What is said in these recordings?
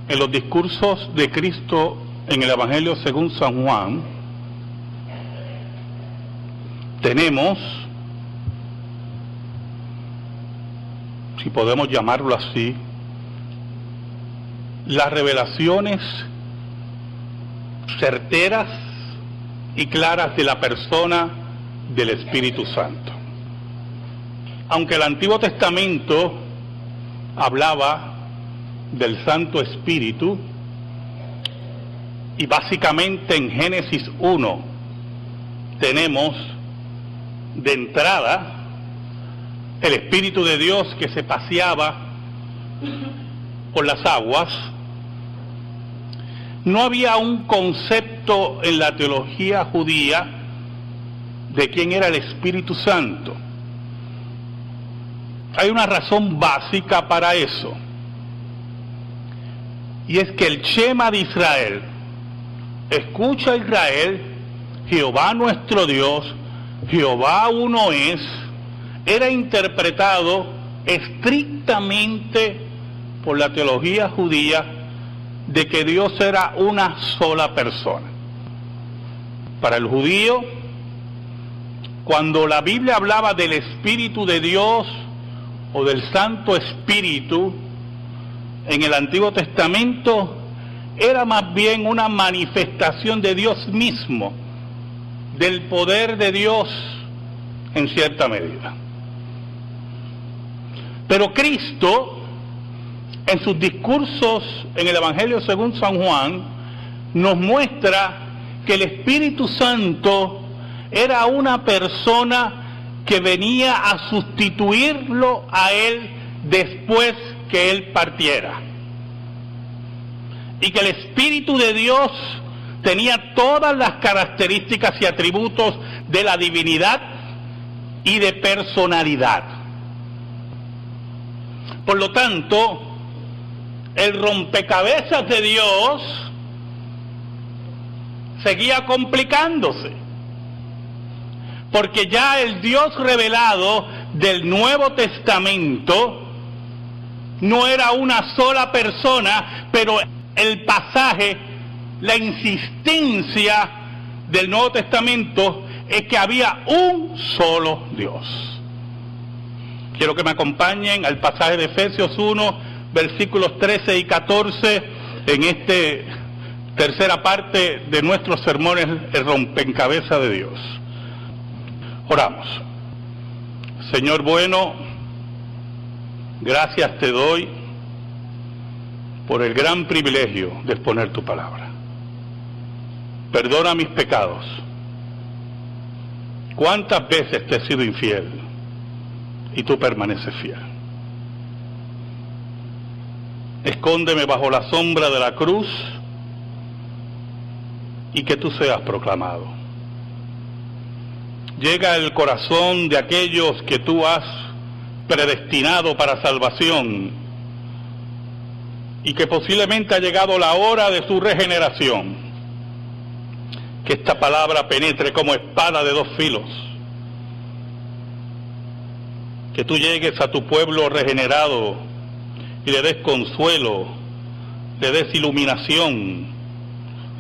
En los discursos de Cristo en el Evangelio según San Juan, tenemos, si podemos llamarlo así, las revelaciones certeras y claras de la persona del Espíritu Santo. Aunque el Antiguo Testamento hablaba del Santo Espíritu, y básicamente en Génesis 1 tenemos de entrada el Espíritu de Dios que se paseaba por las aguas. No había un concepto en la teología judía de quién era el Espíritu Santo. Hay una razón básica para eso, y es que el Shema de Israel, escucha Israel, Jehová nuestro Dios, Jehová uno es, era interpretado estrictamente por la teología judía de que Dios era una sola persona. Para el judío, cuando la Biblia hablaba del Espíritu de Dios o del Santo Espíritu en el Antiguo Testamento, era más bien una manifestación de Dios mismo, del poder de Dios en cierta medida. Pero Cristo, en sus discursos en el Evangelio según San Juan, nos muestra que el Espíritu Santo era una persona que venía a sustituirlo a Él después que Él partiera. Y que el Espíritu de Dios tenía todas las características y atributos de la divinidad y de personalidad. Por lo tanto, el rompecabezas de Dios seguía complicándose, porque ya el Dios revelado del Nuevo Testamento no era una sola persona, pero el pasaje, la insistencia del Nuevo Testamento es que había un solo Dios. Quiero que me acompañen al pasaje de Efesios 1, versículos 13 y 14, en esta tercera parte de nuestros sermones, el rompecabezas de Dios. Oramos. Señor bueno, gracias te doy por el gran privilegio de exponer tu palabra. Perdona mis pecados. ¿Cuántas veces te he sido infiel y tú permaneces fiel? Escóndeme bajo la sombra de la cruz y que tú seas proclamado. Llega al corazón de aquellos que tú has predestinado para salvación y que posiblemente ha llegado la hora de su regeneración. Que esta palabra penetre como espada de dos filos. Que tú llegues a tu pueblo regenerado y le des consuelo, le des iluminación,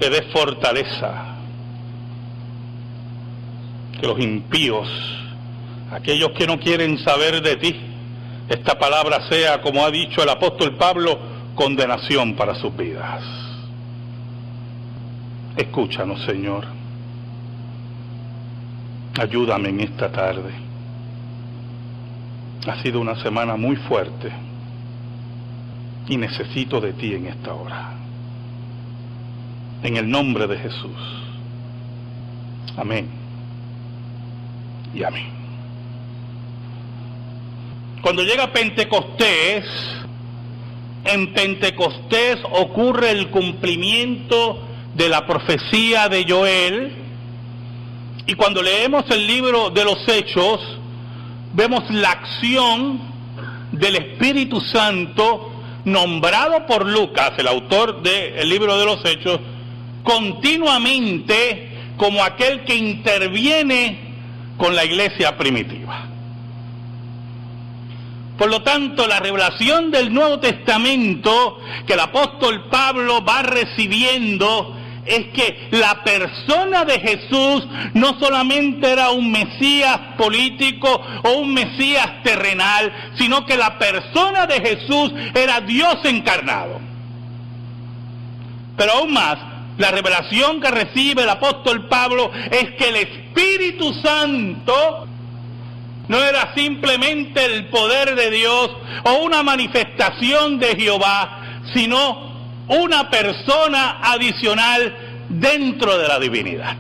le des fortaleza. Que los impíos, aquellos que no quieren saber de ti, esta palabra sea, como ha dicho el apóstol Pablo, condenación para sus vidas. Escúchanos, Señor. Ayúdame en esta tarde. Ha sido una semana muy fuerte y necesito de ti en esta hora. En el nombre de Jesús. Amén y amén. Cuando llega Pentecostés, en Pentecostés ocurre el cumplimiento de la profecía de Joel, y cuando leemos el libro de los Hechos, vemos la acción del Espíritu Santo nombrado por Lucas, el autor del libro de los Hechos, continuamente como aquel que interviene con la iglesia primitiva. Por lo tanto, la revelación del Nuevo Testamento que el apóstol Pablo va recibiendo es que la persona de Jesús no solamente era un Mesías político o un Mesías terrenal, sino que la persona de Jesús era Dios encarnado. Pero aún más, la revelación que recibe el apóstol Pablo es que el Espíritu Santo no era simplemente el poder de Dios o una manifestación de Jehová, sino una persona adicional dentro de la divinidad.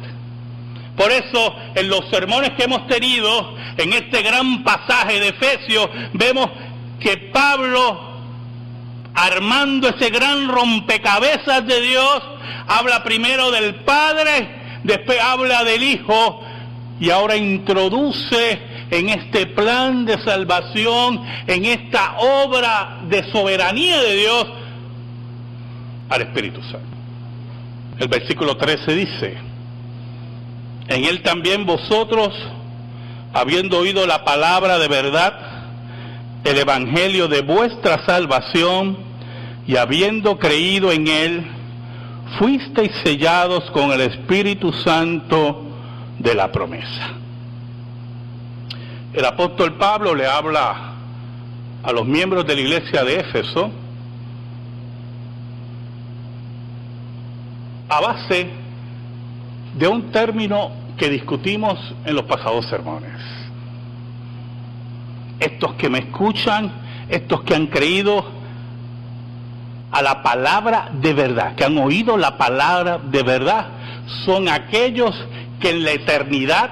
Por eso, en los sermones que hemos tenido, en este gran pasaje de Efesios, vemos que Pablo, armando ese gran rompecabezas de Dios, habla primero del Padre, después habla del Hijo, y ahora introduce en este plan de salvación, en esta obra de soberanía de Dios, al Espíritu Santo. El versículo 13 dice: en él también vosotros, habiendo oído la palabra de verdad, el evangelio de vuestra salvación, y habiendo creído en él, fuisteis sellados con el Espíritu Santo de la promesa. El apóstol Pablo le habla a los miembros de la iglesia de Éfeso a base de un término que discutimos en los pasados sermones. Estos que me escuchan, estos que han creído a la palabra de verdad, que han oído la palabra de verdad, son aquellos que en la eternidad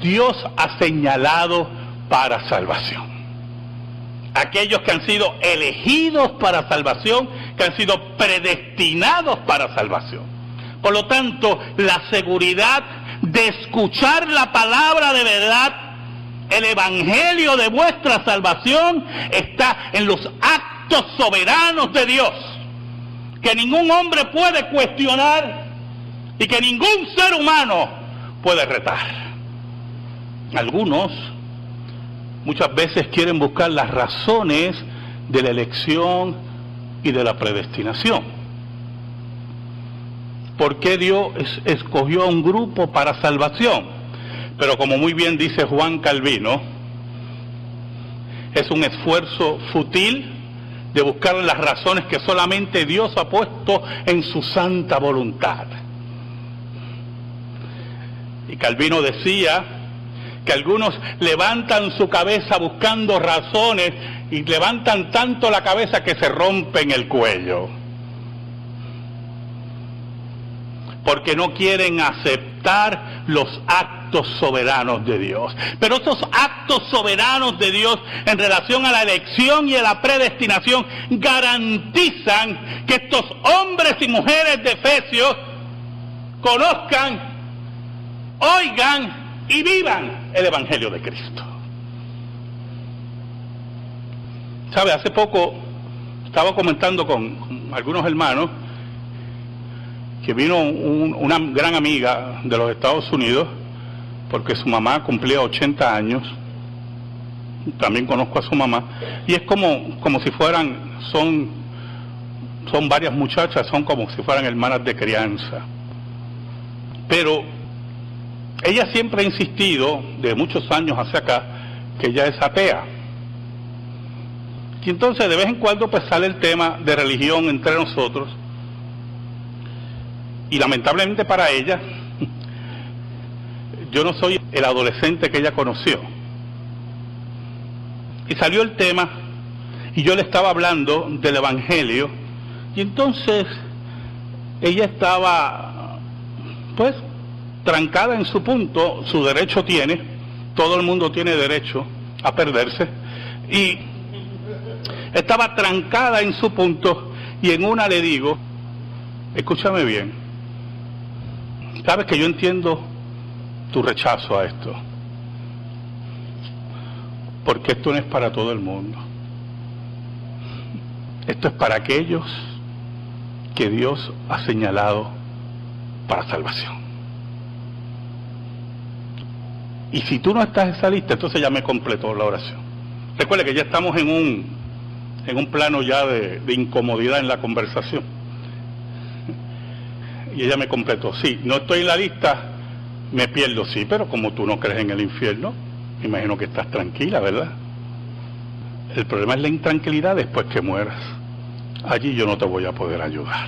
Dios ha señalado para salvación. Aquellos que han sido elegidos para salvación, que han sido predestinados para salvación. Por lo tanto, la seguridad de escuchar la palabra de verdad, el evangelio de vuestra salvación, está en los actos soberanos de Dios, que ningún hombre puede cuestionar y que ningún ser humano puede retar. Algunos muchas veces quieren buscar las razones de la elección y de la predestinación. ¿Por qué Dios escogió a un grupo para salvación? Pero como muy bien dice Juan Calvino, es un esfuerzo fútil de buscar las razones que solamente Dios ha puesto en su santa voluntad. Y Calvino decía que algunos levantan su cabeza buscando razones y levantan tanto la cabeza que se rompen el cuello, porque no quieren aceptar los actos soberanos de Dios. Pero esos actos soberanos de Dios en relación a la elección y a la predestinación garantizan que estos hombres y mujeres de Efesios conozcan, oigan y vivan el Evangelio de Cristo. ¿Sabe? Hace poco estaba comentando con algunos hermanos que vino una gran amiga de los Estados Unidos, porque su mamá cumplía 80 años, también conozco a su mamá, y es como si fueran, son varias muchachas, son como si fueran hermanas de crianza. Pero ella siempre ha insistido, de muchos años hacia acá, que ella es atea. Y entonces de vez en cuando pues sale el tema de religión entre nosotros, y lamentablemente para ella, yo no soy el adolescente que ella conoció. Y salió el tema, y yo le estaba hablando del Evangelio, y entonces ella estaba, pues, trancada en su punto. Su derecho tiene, todo el mundo tiene derecho a perderse, y estaba trancada en su punto, y en una le digo: escúchame bien, sabes que yo entiendo tu rechazo a esto, porque esto no es para todo el mundo, esto es para aquellos que Dios ha señalado para salvación. Y si tú no estás en esa lista, entonces ya me completó la oración. Recuerde que ya estamos en un plano ya de incomodidad en la conversación. Y ella me completó, sí, no estoy en la lista, me pierdo, sí, pero como tú no crees en el infierno, me imagino que estás tranquila, ¿verdad? El problema es la intranquilidad después que mueras. Allí yo no te voy a poder ayudar.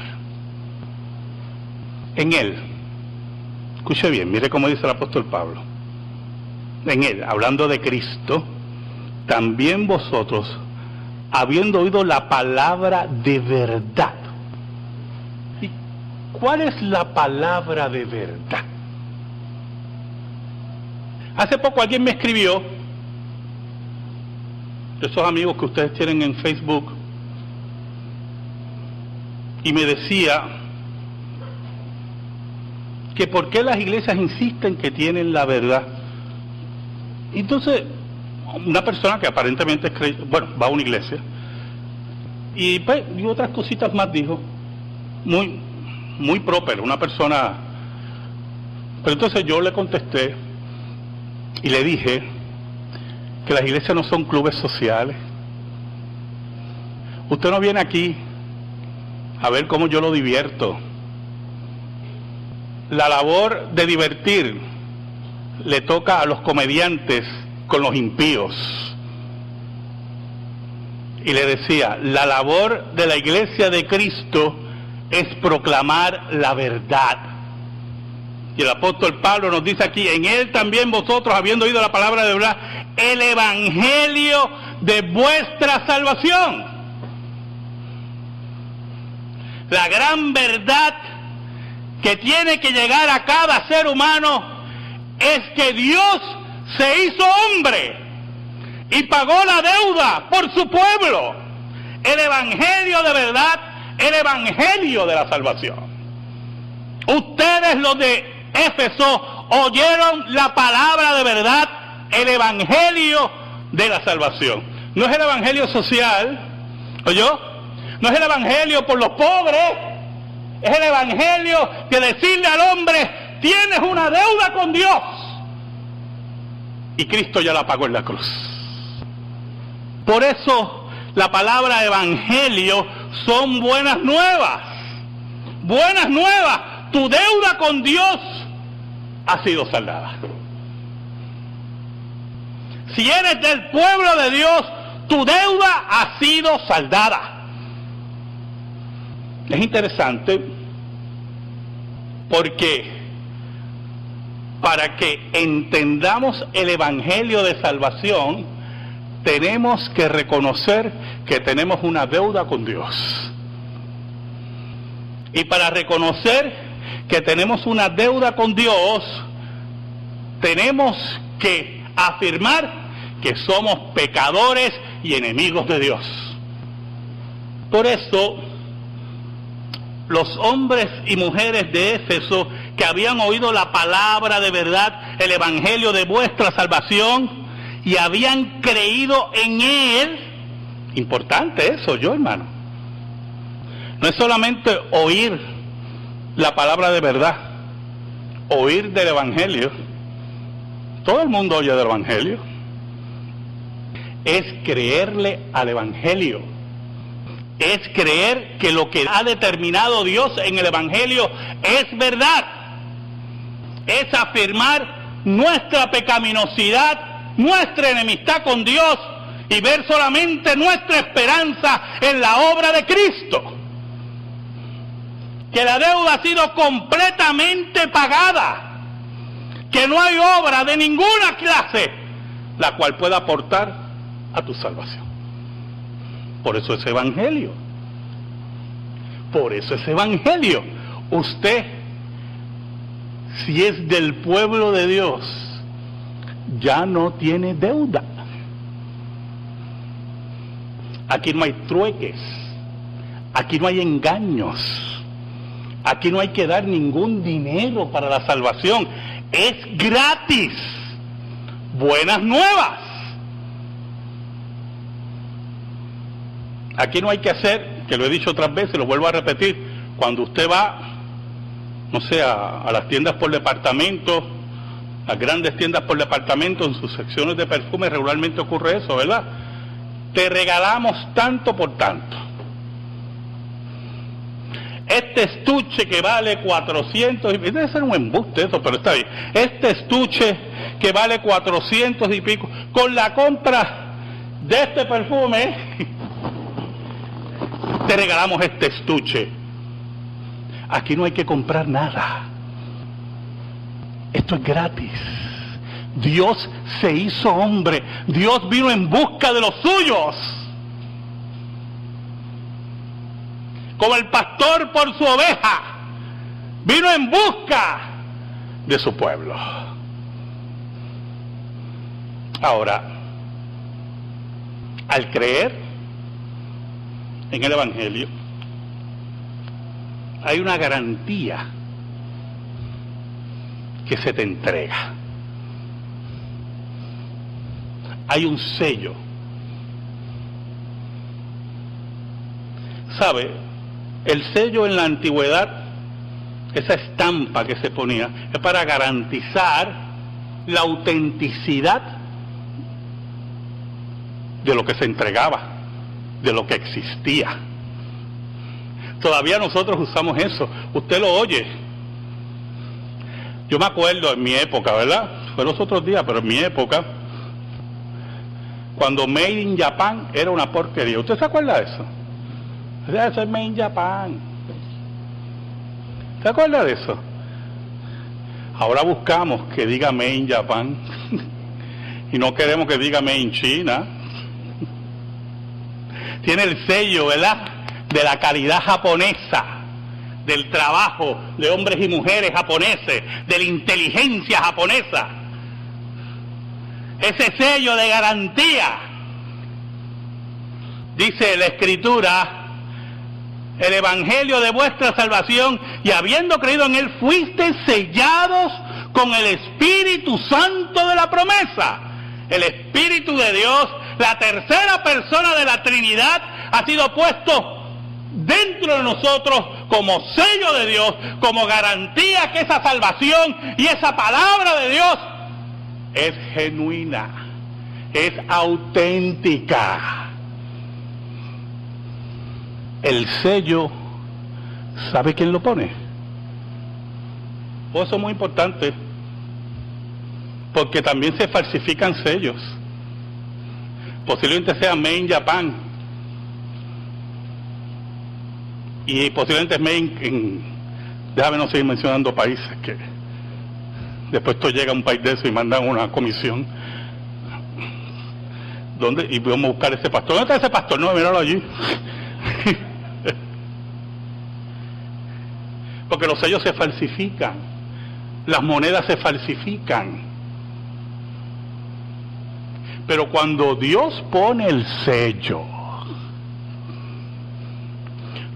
En Él, escuche bien, mire cómo dice el apóstol Pablo. En Él, hablando de Cristo, también vosotros, habiendo oído la palabra de verdad. ¿Y cuál es la palabra de verdad? Hace poco alguien me escribió, esos amigos que ustedes tienen en Facebook, y me decía que por qué las iglesias insisten que tienen la verdad. Entonces, una persona que aparentemente va a una iglesia, y pues, y otras cositas más dijo, muy próspero, una persona. Pero entonces yo le contesté y le dije que las iglesias no son clubes sociales. Usted no viene aquí a ver cómo yo lo divierto. La labor de divertir le toca a los comediantes con los impíos. Y le decía, la labor de la iglesia de Cristo es proclamar la verdad. Y el apóstol Pablo nos dice aquí, en Él también vosotros, habiendo oído la palabra de verdad, el evangelio de vuestra salvación. La gran verdad que tiene que llegar a cada ser humano es que Dios se hizo hombre y pagó la deuda por su pueblo. El evangelio de verdad, el evangelio de la salvación. Ustedes, los de Éfeso, oyeron la palabra de verdad, el evangelio de la salvación. No es el evangelio social, ¿oyó? No es el evangelio por los pobres, es el evangelio que decirle al hombre, tienes una deuda con Dios. Y Cristo ya la pagó en la cruz. Por eso la palabra evangelio son buenas nuevas. Buenas nuevas. Tu deuda con Dios ha sido saldada. Si eres del pueblo de Dios, tu deuda ha sido saldada. Es interesante porque para que entendamos el evangelio de salvación, tenemos que reconocer que tenemos una deuda con Dios. Y para reconocer que tenemos una deuda con Dios, tenemos que afirmar que somos pecadores y enemigos de Dios. Por eso, los hombres y mujeres de Éfeso que habían oído la palabra de verdad, el evangelio de vuestra salvación, y habían creído en Él, importante eso, yo hermano, no es solamente oír la palabra de verdad, oír del evangelio, todo el mundo oye del evangelio, es creerle al evangelio, es creer que lo que ha determinado Dios en el evangelio es verdad, es afirmar nuestra pecaminosidad, nuestra enemistad con Dios y ver solamente nuestra esperanza en la obra de Cristo. Que la deuda ha sido completamente pagada, que no hay obra de ninguna clase la cual pueda aportar a tu salvación. Por eso es evangelio. Por eso es evangelio. Usted, si es del pueblo de Dios, ya no tiene deuda. Aquí no hay trueques, aquí no hay engaños. Aquí no hay que dar ningún dinero para la salvación. Es gratis. Buenas nuevas. Aquí no hay que hacer, que lo he dicho otras veces, lo vuelvo a repetir, cuando usted va, no sé, a las tiendas por departamento, las grandes tiendas por departamento, en sus secciones de perfumes regularmente ocurre eso, ¿verdad? te regalamos tanto por tanto. Este estuche que vale 400, debe ser un embuste eso, pero está bien. Este estuche que vale 400 y pico, con la compra de este perfume, te regalamos este estuche. Aquí no hay que comprar nada. Esto es gratis. Dios se hizo hombre. Dios vino en busca de los suyos. Como el pastor por su oveja, vino en busca de su pueblo. Ahora, al creer en el Evangelio, hay una garantía que se te entrega. Hay un sello. ¿Sabe? El sello en la antigüedad, esa estampa que se ponía, es para garantizar la autenticidad de lo que se entregaba, de lo que existía. Todavía nosotros usamos eso. Usted lo oye. Yo me acuerdo en mi época, ¿verdad? Fue los otros días, pero en mi época, cuando Made in Japan era una porquería. ¿Usted se acuerda de eso? Eso es Made in Japan. ¿Se acuerda de eso? Ahora buscamos que diga Made in Japan y no queremos que diga Made in China. Tiene el sello, ¿verdad?, de la calidad japonesa, del trabajo de hombres y mujeres japoneses, de la inteligencia japonesa. Ese sello de garantía. Dice la Escritura: el Evangelio de vuestra salvación, y habiendo creído en él, fuisteis sellados con el Espíritu Santo de la promesa. El Espíritu de Dios, la tercera persona de la Trinidad, ha sido puesto dentro de nosotros como sello de Dios, como garantía que esa salvación y esa palabra de Dios es genuina, es auténtica. El sello, ¿sabe quién lo pone? Eso es muy importante, porque también se falsifican sellos. Posiblemente sea Made in Japan, y posiblemente es Made in, déjame no seguir mencionando países, que después esto llega a un país de eso y mandan una comisión. ¿Dónde? Y vamos a buscar ese pastor. ¿Dónde está ese pastor? No, míralo allí. Porque los sellos se falsifican, las monedas se falsifican. Pero cuando Dios pone el sello,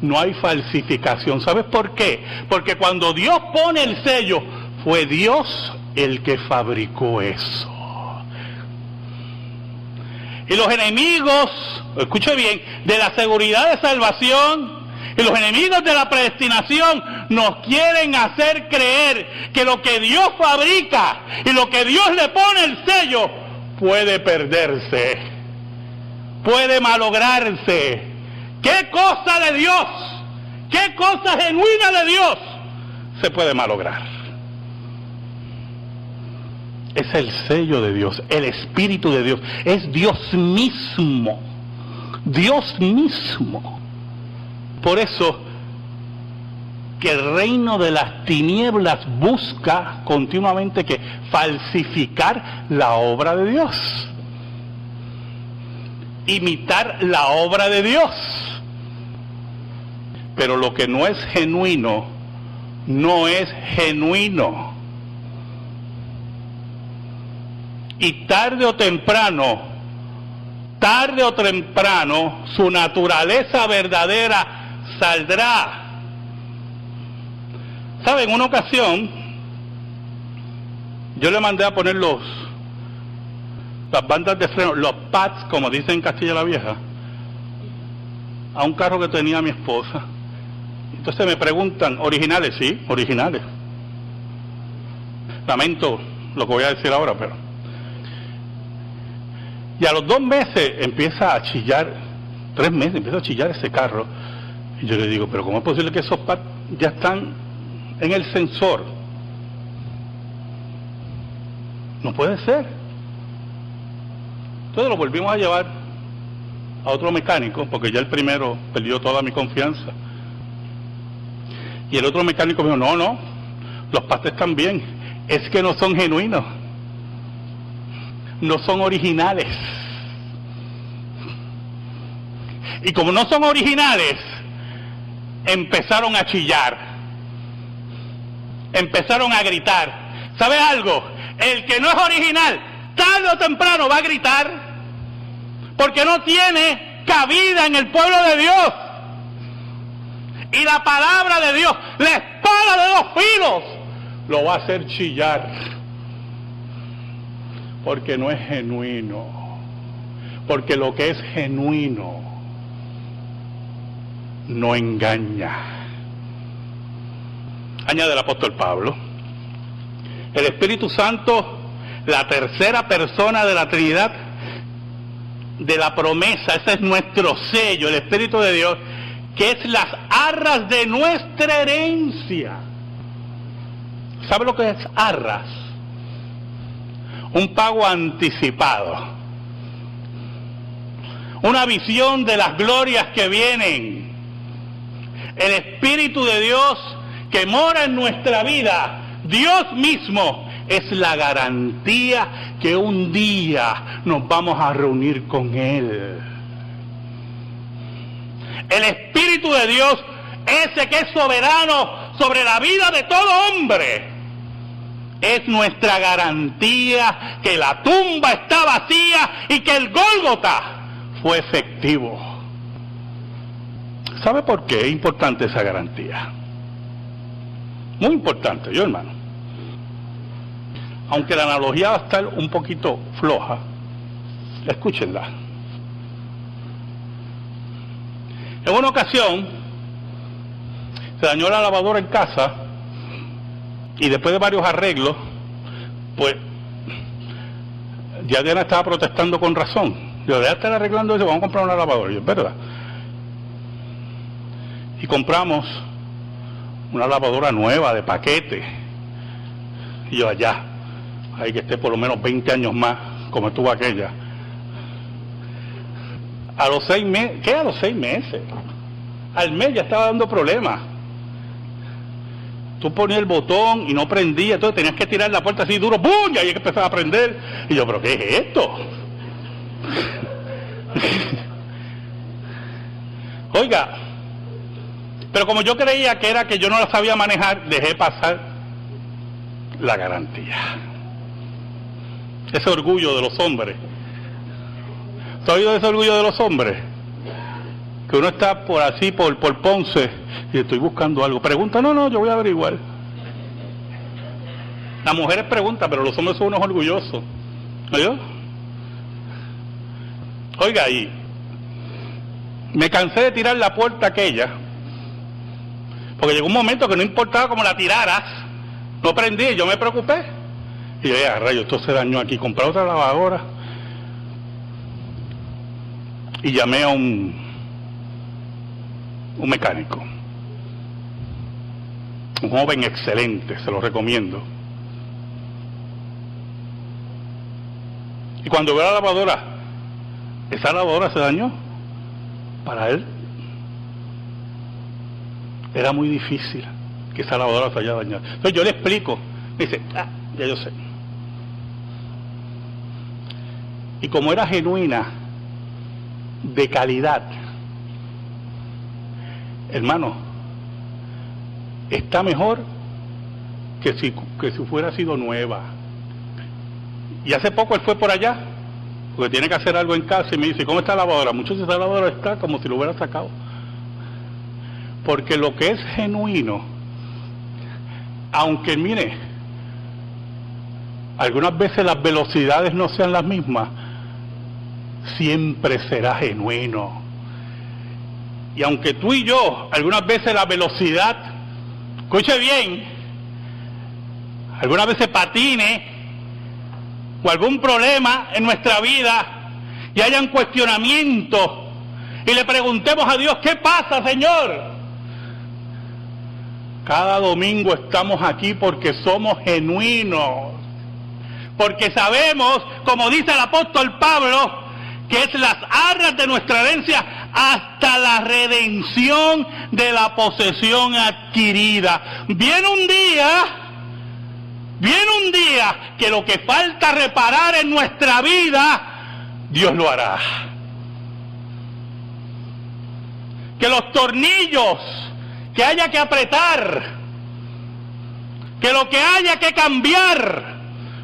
no hay falsificación. ¿Sabes por qué? Porque cuando Dios pone el sello, fue Dios el que fabricó eso. Y los enemigos, escuche bien, de la seguridad de salvación, y los enemigos de la predestinación nos quieren hacer creer que lo que Dios fabrica y lo que Dios le pone el sello puede perderse, puede malograrse. ¿Qué cosa de Dios, qué cosa genuina de Dios se puede malograr? Es el sello de Dios, el Espíritu de Dios, es Dios mismo, Dios mismo. Por eso que el reino de las tinieblas busca continuamente que falsificar la obra de Dios, imitar la obra de Dios. Pero lo que no es genuino, no es genuino. Y tarde o temprano, su naturaleza verdadera saldrá. ¿Saben? En una ocasión, yo le mandé a poner las bandas de freno, los pads, como dicen en Castilla la Vieja, a un carro que tenía mi esposa. Entonces me preguntan, ¿originales? Sí, originales. Lamento lo que voy a decir ahora, pero... Y a los 2 meses empieza a chillar, 3 meses empieza a chillar ese carro. Y yo le digo, pero ¿cómo es posible que esos pads ya están en el sensor? No puede ser. Entonces lo volvimos a llevar a otro mecánico, porque ya el primero perdió toda mi confianza. Y el otro mecánico me dijo, no, los pads están bien, es que no son genuinos, no son originales. Y como no son originales, empezaron a chillar, empezaron a gritar. ¿Sabes algo? El que no es original, tarde o temprano va a gritar, porque no tiene cabida en el pueblo de Dios. Y la palabra de Dios, la espada de 2 filos, lo va a hacer chillar, porque no es genuino. Porque lo que es genuino no engaña. Añade el apóstol Pablo, el Espíritu Santo, la tercera persona de la Trinidad, de la promesa, ese es nuestro sello, el Espíritu de Dios, que es las arras de nuestra herencia. ¿Sabe lo que es arras? Un pago anticipado, una visión de las glorias que vienen. El Espíritu de Dios que mora en nuestra vida, Dios mismo, es la garantía que un día nos vamos a reunir con Él. El Espíritu de Dios, ese que es soberano sobre la vida de todo hombre, es nuestra garantía que la tumba está vacía y que el Gólgota fue efectivo. ¿Sabe por qué es importante esa garantía? Muy importante, yo hermano. Aunque la analogía va a estar un poquito floja, escúchenla. En una ocasión se dañó la lavadora en casa y después de varios arreglos, pues ya Diana estaba protestando con razón. Yo, deja de estar arreglando eso, vamos a comprar una lavadora. Y es verdad. Y compramos una lavadora nueva de paquete. Y yo, allá, hay que esté por lo menos 20 años más, como estuvo aquella. A los 6 meses, ¿qué a los 6 meses? Al mes ya estaba dando problemas. Tú ponías el botón y no prendía, entonces tenías que tirar la puerta así duro, ¡pum! Y ahí empezaba a prender. Y yo, ¿pero qué es esto? Oiga, pero como yo creía que era que yo no la sabía manejar, dejé pasar la garantía. Ese orgullo de los hombres. ¿Has oído de ese orgullo de los hombres? Que uno está por así, por Ponce, y estoy buscando algo. Pregunta, no, yo voy a averiguar. Las mujeres preguntan, pero los hombres son unos orgullosos. ¿Oyó? Oiga, y me cansé de tirar la puerta aquella, porque llegó un momento que no importaba cómo la tiraras, no prendí, y yo me preocupé. Y yo, rayo, esto se dañó aquí, compré otra lavadora. Y llamé a un mecánico, un joven excelente, se lo recomiendo. Y cuando veo la lavadora, esa lavadora se dañó. Para él era muy difícil que esa lavadora se haya dañado. Entonces yo le explico, me dice, ya yo sé. Y como era genuina, de calidad, hermano, está mejor que si fuera sido nueva. Y hace poco él fue por allá, porque tiene que hacer algo en casa, y me dice, ¿cómo está la lavadora? Muchachos, esa lavadora está como si lo hubiera sacado. Porque lo que es genuino, aunque mire, algunas veces las velocidades no sean las mismas, siempre será genuino. Y aunque tú y yo, algunas veces la velocidad, escuche bien, algunas veces patine, o algún problema en nuestra vida, y hayan cuestionamientos y le preguntemos a Dios, ¿qué pasa, Señor? Cada domingo estamos aquí porque somos genuinos, porque sabemos, como dice el apóstol Pablo, que es las arras de nuestra herencia hasta la redención de la posesión adquirida. Viene un día que lo que falta reparar en nuestra vida, Dios lo hará. Que los tornillos que haya que apretar, que lo que haya que cambiar,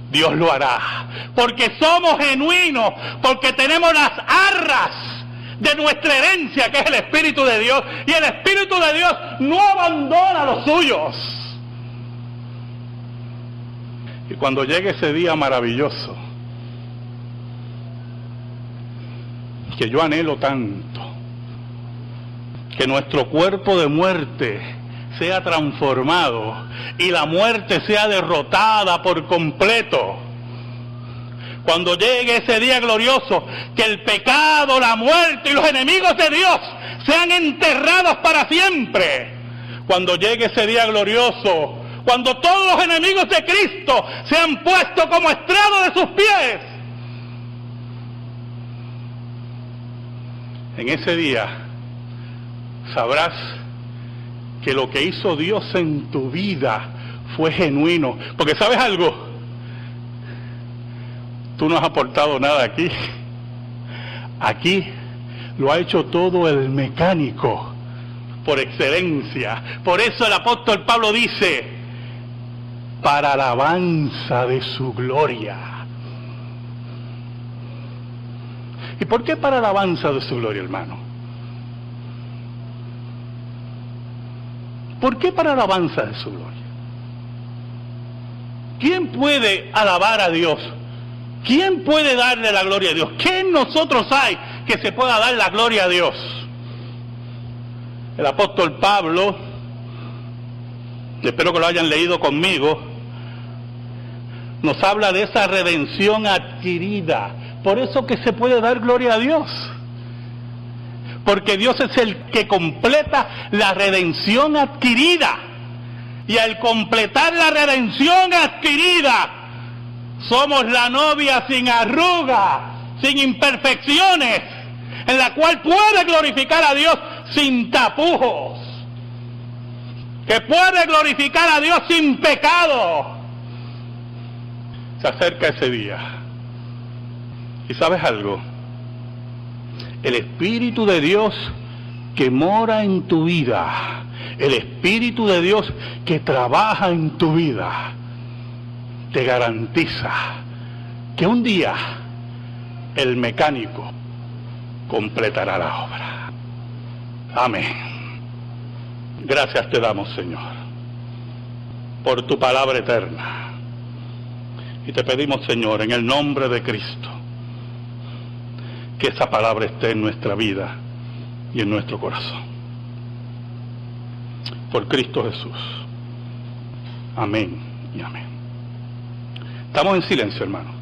Dios lo hará. Porque somos genuinos, porque tenemos las arras de nuestra herencia, que es el Espíritu de Dios, y el Espíritu de Dios no abandona a los suyos. Y cuando llegue ese día maravilloso, que yo anhelo tanto, que nuestro cuerpo de muerte sea transformado y la muerte sea derrotada por completo. Cuando llegue ese día glorioso, que el pecado, la muerte y los enemigos de Dios sean enterrados para siempre. Cuando llegue ese día glorioso, cuando todos los enemigos de Cristo sean puestos como estrado de sus pies. En ese día sabrás que lo que hizo Dios en tu vida fue genuino. Porque ¿sabes algo? Tú no has aportado nada aquí. Aquí lo ha hecho todo el mecánico por excelencia. Por eso el apóstol Pablo dice, para alabanza de su gloria. ¿Y por qué para alabanza de su gloria, hermano? ¿Por qué para alabanza de su gloria? ¿Quién puede alabar a Dios? ¿Quién puede darle la gloria a Dios? ¿Qué en nosotros hay que se pueda dar la gloria a Dios? El apóstol Pablo, espero que lo hayan leído conmigo, nos habla de esa redención adquirida. Por eso que se puede dar gloria a Dios. Porque Dios es el que completa la redención adquirida. Y al completar la redención adquirida, somos la novia sin arruga, sin imperfecciones, en la cual puede glorificar a Dios sin tapujos, que puede glorificar a Dios sin pecado. Se acerca ese día. ¿Y sabes algo? El Espíritu de Dios que mora en tu vida, el Espíritu de Dios que trabaja en tu vida, te garantiza que un día el mecánico completará la obra. Amén. Gracias te damos, Señor, por tu palabra eterna. Y te pedimos, Señor, en el nombre de Cristo, que esa palabra esté en nuestra vida y en nuestro corazón. Por Cristo Jesús. Amén y amén. Estamos en silencio, hermanos.